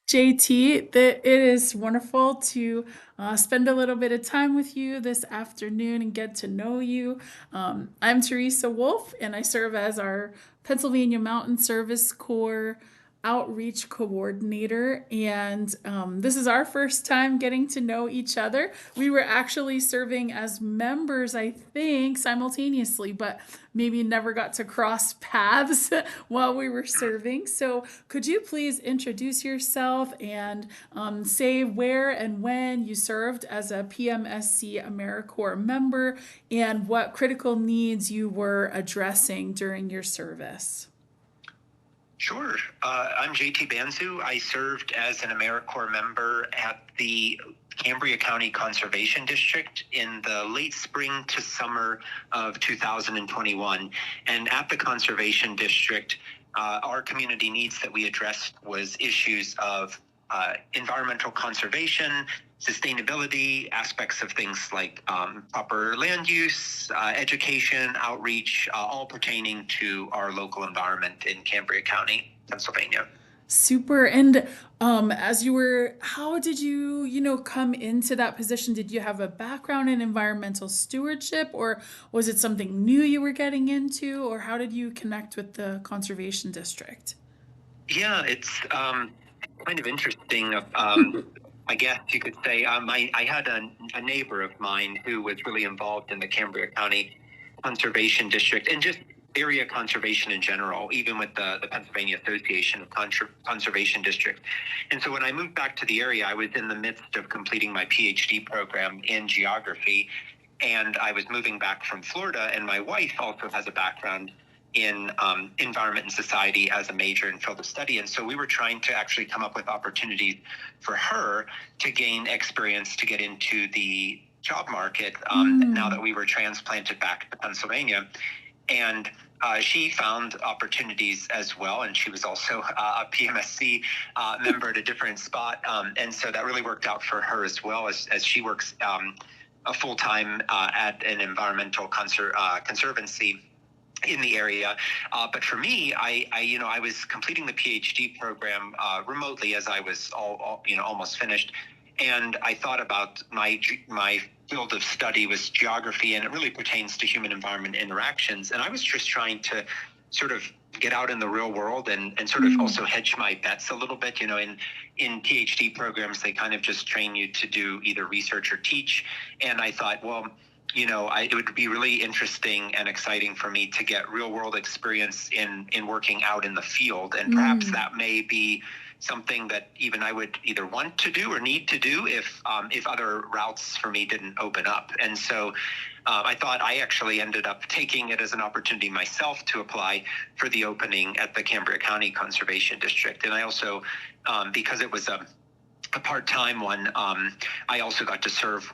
JT, that it is wonderful to spend a little bit of time with you this afternoon and get to know you. I'm Teresa Wolf, and I serve as our Pennsylvania Mountain Service Corps outreach coordinator. And this is our first time getting to know each other. We were actually serving as members, I think, simultaneously, but maybe never got to cross paths while we were serving. So, could you please introduce yourself and say where and when you served as a PMSC AmeriCorps member and what critical needs you were addressing during your service? Sure. I'm JT Bandzuh. I served as an AmeriCorps member at the Cambria County Conservation District in the late spring to summer of 2021. And at the Conservation District, our community needs that we addressed was issues of environmental conservation, sustainability, aspects of things like proper land use, education, outreach, all pertaining to our local environment in Cambria County, Pennsylvania. Super. And as you were, how did you come into that position? Did you have a background in environmental stewardship, or was it something new you were getting into, or how did you connect with the conservation district? Yeah, it's kind of interesting. I guess you could say I had a neighbor of mine who was really involved in the Cambria County Conservation District and just area conservation in general, even with the Pennsylvania Association of Conservation Districts. And so when I moved back to the area, I was in the midst of completing my PhD program in geography, and I was moving back from Florida, and my wife also has a background in environment and society as a major and field of study. And so we were trying to actually come up with opportunities for her to gain experience to get into the job market now that we were transplanted back to Pennsylvania. And she found opportunities as well, and she was also a PMSC member at a different spot. And so that really worked out for her as well, as she works a full-time at an environmental conservancy in the area. But for me, I was completing the PhD program remotely as I was almost finished. And I thought about my field of study was geography, and it really pertains to human environment interactions. And I was just trying to sort of get out in the real world and sort of also hedge my bets a little bit. In PhD programs, they kind of just train you to do either research or teach. And I thought, well, it would be really interesting and exciting for me to get real world experience in working out in the field. And perhaps that may be something that even I would either want to do or need to do if other routes for me didn't open up. And so I thought I actually ended up taking it as an opportunity myself to apply for the opening at the Cambria County Conservation District. And I also, because it was a part-time one, I also got to serve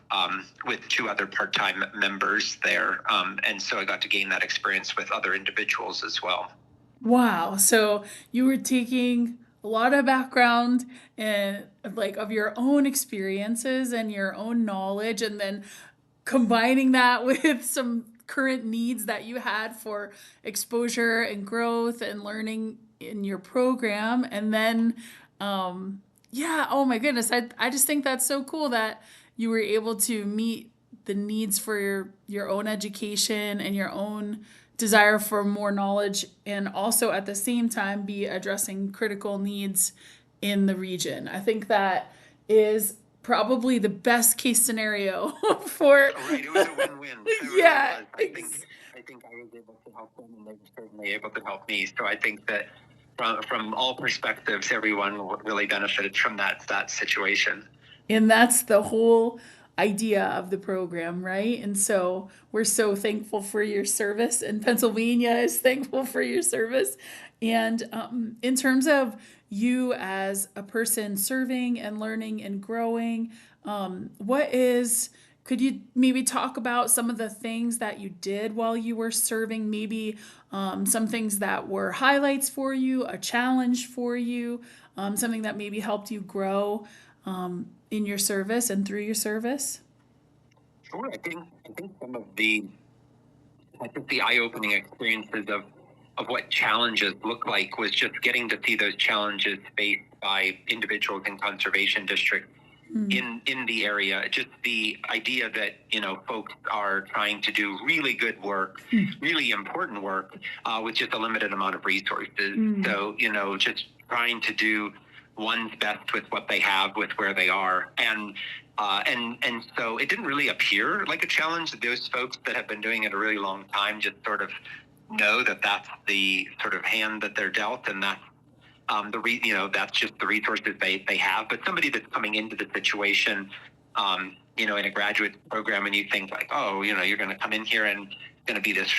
with two other part-time members there. And so I got to gain that experience with other individuals as well. Wow. So you were taking a lot of background and like of your own experiences and your own knowledge, and then combining that with some current needs that you had for exposure and growth and learning in your program. And then, yeah, oh my goodness. I just think that's so cool that you were able to meet the needs for your own education and your own desire for more knowledge, and also at the same time be addressing critical needs in the region. I think that is probably the best case scenario for Oh, right, it was a win-win. It really yeah, was. I think I was able to help them, and they were certainly able to help me. So I think that from all perspectives, everyone really benefited from that situation. and that's the whole idea of the program, right? And so we're so thankful for your service, and Pennsylvania is thankful for your service. And in terms of you as a person serving and learning and growing, could you maybe talk about some of the things that you did while you were serving? Maybe some things that were highlights for you, a challenge for you, something that maybe helped you grow in your service and through your service? Sure, I think some of the eye-opening experiences what challenges look like was just getting to see those challenges faced by individuals in conservation districts in the area. Just the idea that, folks are trying to do really good work, really important work, with just a limited amount of resources. So, just trying to do one's best with what they have, with where they are. And so it didn't really appear like a challenge. Those folks that have been doing it a really long time just sort of know that that's the sort of hand that they're dealt, and that's that's just the resources they have. But somebody that's coming into the situation, in a graduate program, and you think like, oh, you're going to come in here and going to be this,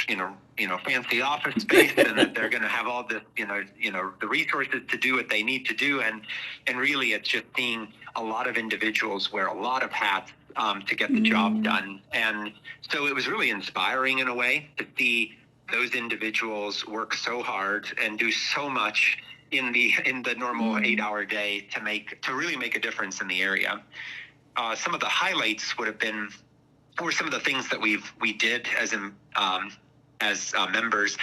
fancy office space, and that they're going to have all this, the resources to do what they need to do, and really, it's just seeing a lot of individuals wear a lot of hats to get the job done, and so it was really inspiring in a way to see those individuals work so hard and do so much in the normal 8-hour day to really make a difference in the area. Some of the highlights were some of the things that we did as members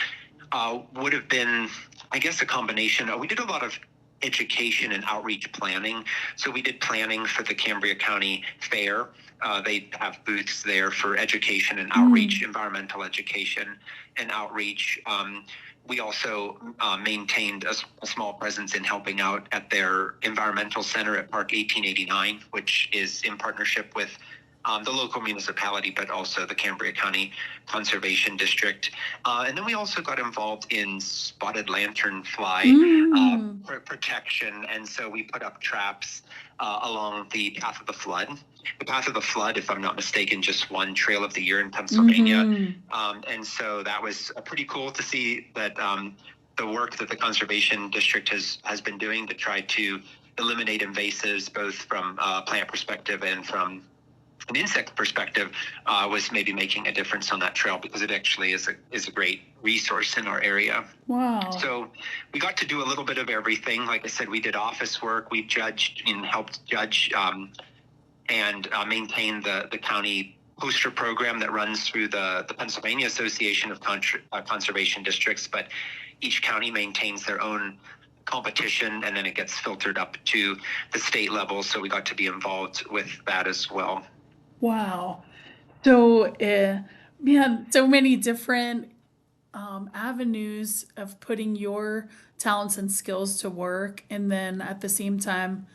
would have been, I guess, a combination. We did a lot of education and outreach planning. So we did planning for the Cambria County Fair. They have booths there for education and outreach, environmental education and outreach. We also maintained a small presence in helping out at their environmental center at Park 1889, which is in partnership with the local municipality, but also the Cambria County Conservation District. And then we also got involved in spotted lanternfly protection. And so we put up traps along the path of the flood. The path of the flood, if I'm not mistaken, just one trail of the year in Pennsylvania. And so that was pretty cool to see that the work that the Conservation District has been doing to try to eliminate invasives, both from a plant perspective and from an insect perspective, was maybe making a difference on that trail, because it actually is a great resource in our area. Wow. So we got to do a little bit of everything. Like I said, we did office work. We judged and helped judge and maintain the county poster program that runs through the Pennsylvania Association of Conservation Districts, but each county maintains their own competition, and then it gets filtered up to the state level. So we got to be involved with that as well. Wow. So, so many different avenues of putting your talents and skills to work, and then at the same time,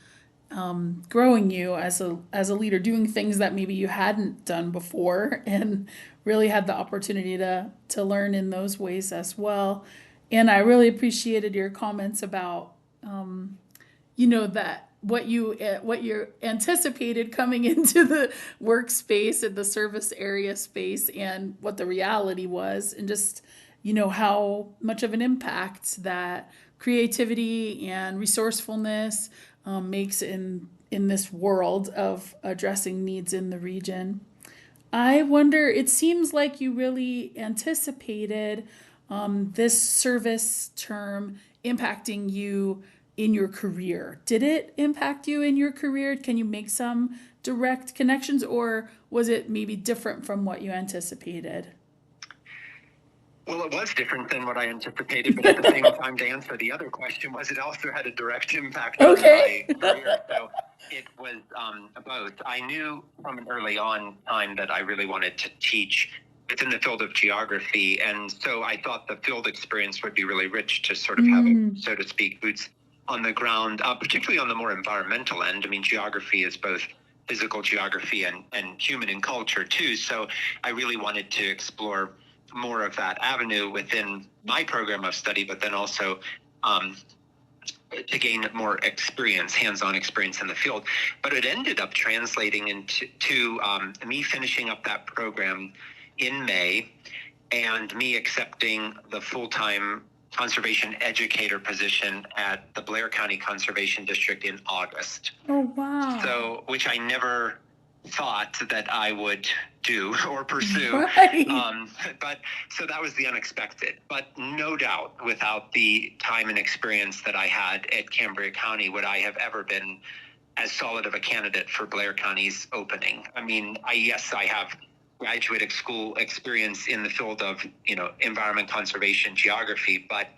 growing you as a leader, doing things that maybe you hadn't done before, and really had the opportunity to learn in those ways as well. And I really appreciated your comments about, that what you anticipated coming into the workspace and the service area space, and what the reality was, and just how much of an impact that creativity and resourcefulness makes in this world of addressing needs in the region. I wonder, it seems like you really anticipated this service term impacting you in your career. Did it impact you in your career? Can you make some direct connections, or was it maybe different from what you anticipated? Well, it was different than what I anticipated, but at the same time, to answer the other question, it also had a direct impact on my career. So it was both. I knew from an early on time that I really wanted to teach within the field of geography, and so I thought the field experience would be really rich to sort of have, so to speak, boots on the ground, particularly on the more environmental end. I mean, geography is both physical geography and human and culture too. So I really wanted to explore more of that avenue within my program of study, but then also to gain more experience, hands-on experience in the field. But it ended up translating into me finishing up that program in May, and me accepting the full-time conservation educator position at the Blair County Conservation District in August. Oh, wow. So, which I never thought that I would do or pursue. Right. But so that was the unexpected. But no doubt, without the time and experience that I had at Cambria County, would I have ever been as solid of a candidate for Blair County's opening. I mean, I have graduate school experience in the field of, environment conservation geography, but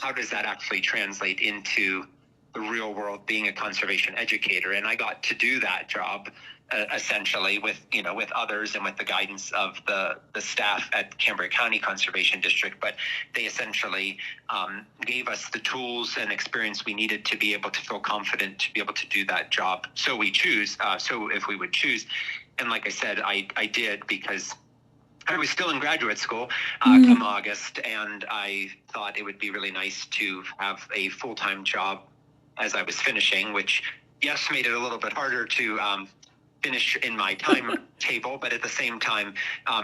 how does that actually translate into the real world being a conservation educator? And I got to do that job essentially with others and with the guidance of the staff at Cambria County Conservation District. But they essentially gave us the tools and experience we needed to be able to feel confident to be able to do that job. So if we would choose. And like I said, I did, because I was still in graduate school come August, and I thought it would be really nice to have a full-time job as I was finishing, which, yes, made it a little bit harder to finish in my timetable, but at the same time,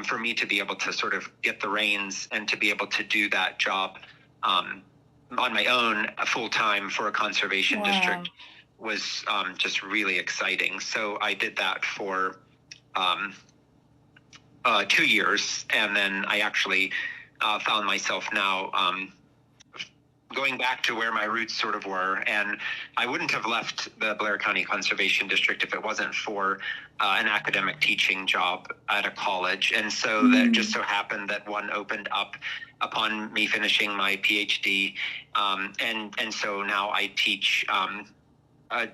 for me to be able to sort of get the reins and to be able to do that job on my own full-time for a conservation district was just really exciting. So I did that for 2 years, and then I actually found myself now going back to where my roots sort of were. And I wouldn't have left the Blair County Conservation District if it wasn't for an academic teaching job at a college. And so that just so happened that one opened up upon me finishing my PhD. And so now I teach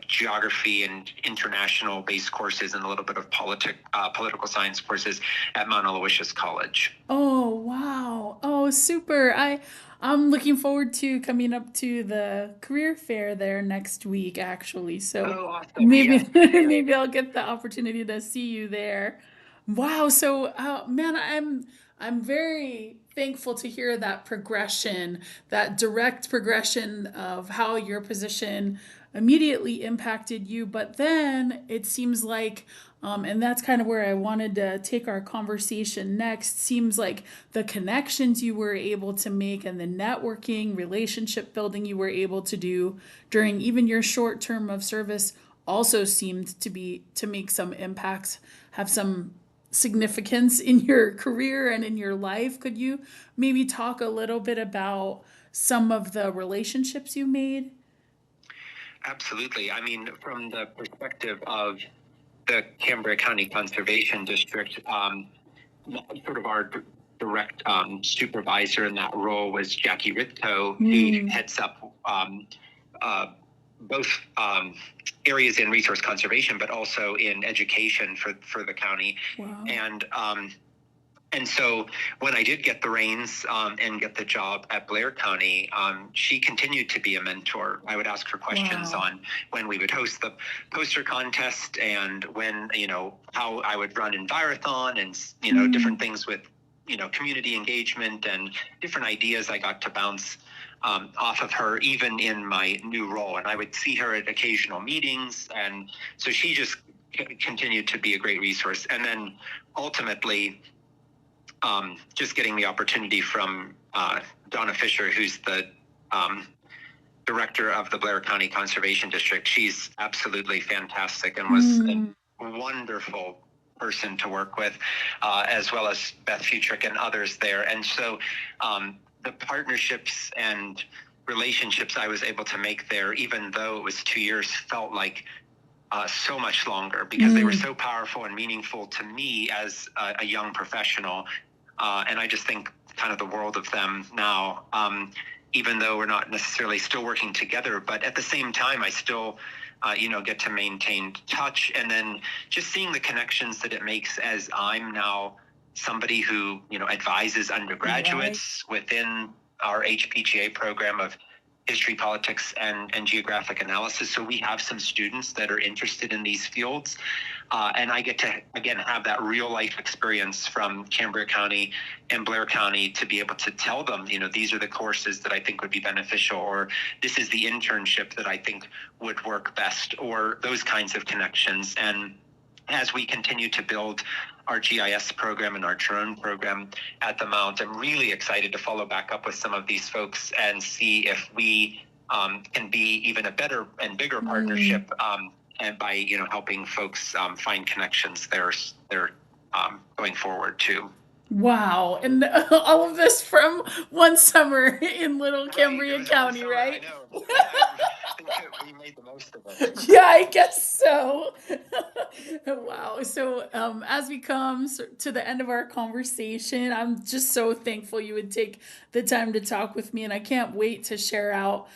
geography and international based courses and a little bit of political science courses at Mount Aloysius College. Oh, wow. Oh, super. I'm looking forward to coming up to the career fair there next week, actually. So awesome. maybe Yeah. maybe I'll get the opportunity to see you there. Wow. So, man, I'm very thankful to hear that progression, that direct progression of how your position immediately impacted you. But then it seems like, and that's kind of where I wanted to take our conversation next, seems like the connections you were able to make and the networking, relationship building you were able to do during even your short term of service also seemed to make some impacts, have some significance in your career and in your life. Could you maybe talk a little bit about some of the relationships you made? Absolutely. I mean, from the perspective of the Cambria County Conservation District, sort of our direct supervisor in that role was Jackie Ritko, who heads up both areas in resource conservation, but also in education for the county. Wow. And so when I did get the reins and get the job at Blair County, she continued to be a mentor. I would ask her questions on when we would host the poster contest and when, how I would run Envirothon and, different things with, community engagement and different ideas I got to bounce off of her, even in my new role. And I would see her at occasional meetings. And so she just continued to be a great resource. And then ultimately, just getting the opportunity from Donna Fisher, who's the director of the Blair County Conservation District. She's absolutely fantastic and was a wonderful person to work with, as well as Beth Futrick and others there. And so the partnerships and relationships I was able to make there, even though it was 2 years, felt like so much longer because they were so powerful and meaningful to me as a young professional. And I just think kind of the world of them now, even though we're not necessarily still working together, but at the same time, I still, get to maintain touch. And then just seeing the connections that it makes as I'm now somebody who, advises undergraduates within our HPGA program of history, politics, and geographic analysis. So we have some students that are interested in these fields. And I get to, again, have that real life experience from Cambria County and Blair County to be able to tell them, these are the courses that I think would be beneficial, or this is the internship that I think would work best, or those kinds of connections. And as we continue to build our GIS program and our drone program at the Mount, I'm really excited to follow back up with some of these folks and see if we can be even a better and bigger partnership, and by helping folks find connections there going forward too. Wow. And all of this from one summer in Little Cambria County, right? I know. we made the most of it. Yeah, I guess so. Wow. So, as we come to the end of our conversation, I'm just so thankful you would take the time to talk with me, and I can't wait to share out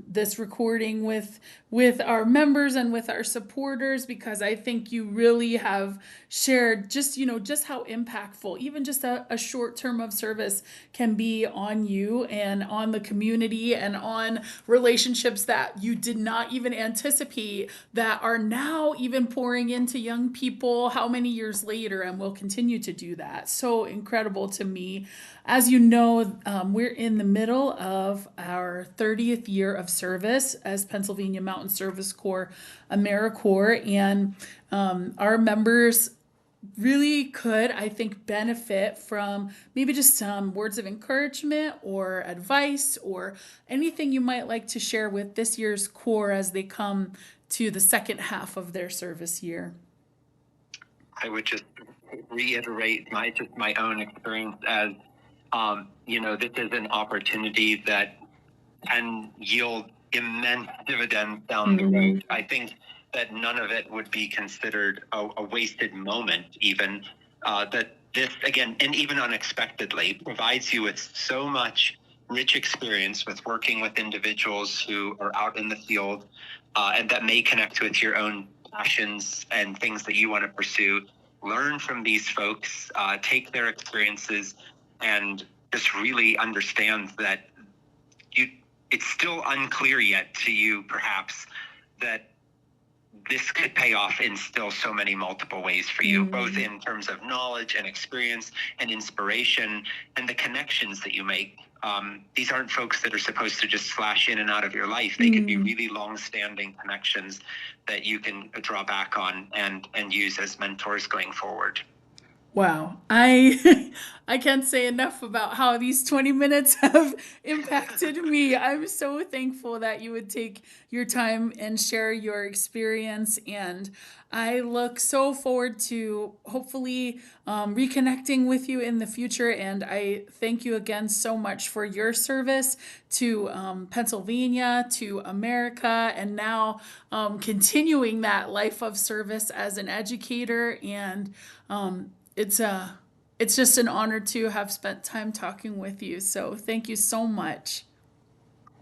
this recording with our members and with our supporters, because I think you really have shared just just how impactful even just a short term of service can be on you and on the community and on relationships that you did not even anticipate that are now even pouring into young people how many years later, and will continue to do that. So incredible to me. As you know, we're in the middle of our 30th year of service as Pennsylvania Mountain Service Corps AmeriCorps, and our members really could, I think, benefit from maybe just some words of encouragement or advice or anything you might like to share with this year's Corps as they come to the second half of their service year. I would just reiterate my own experience as this is an opportunity that can yield immense dividends down the road. I think that none of it would be considered a wasted moment, even that this, again, and even unexpectedly, provides you with so much rich experience with working with individuals who are out in the field and that may connect with your own passions and things that you want to pursue. Learn from these folks, take their experiences, and just really understand that it's still unclear yet to you, perhaps, that this could pay off in still so many multiple ways for you, both in terms of knowledge and experience and inspiration and the connections that you make. These aren't folks that are supposed to just flash in and out of your life. They could be really long-standing connections that you can draw back on and use as mentors going forward. Wow. I can't say enough about how these 20 minutes have impacted me. I'm so thankful that you would take your time and share your experience, and I look so forward to hopefully reconnecting with you in the future. And I thank you again so much for your service to Pennsylvania, to America, and now continuing that life of service as an educator. And it's just an honor to have spent time talking with you. So thank you so much.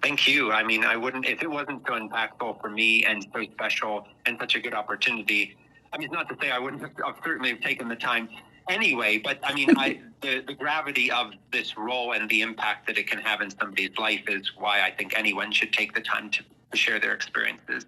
Thank you. I mean, I wouldn't, if it wasn't so impactful for me and so special and such a good opportunity. I mean, it's not to say I wouldn't have certainly have taken the time anyway, but I mean, the gravity of this role and the impact that it can have in somebody's life is why I think anyone should take the time to share their experiences.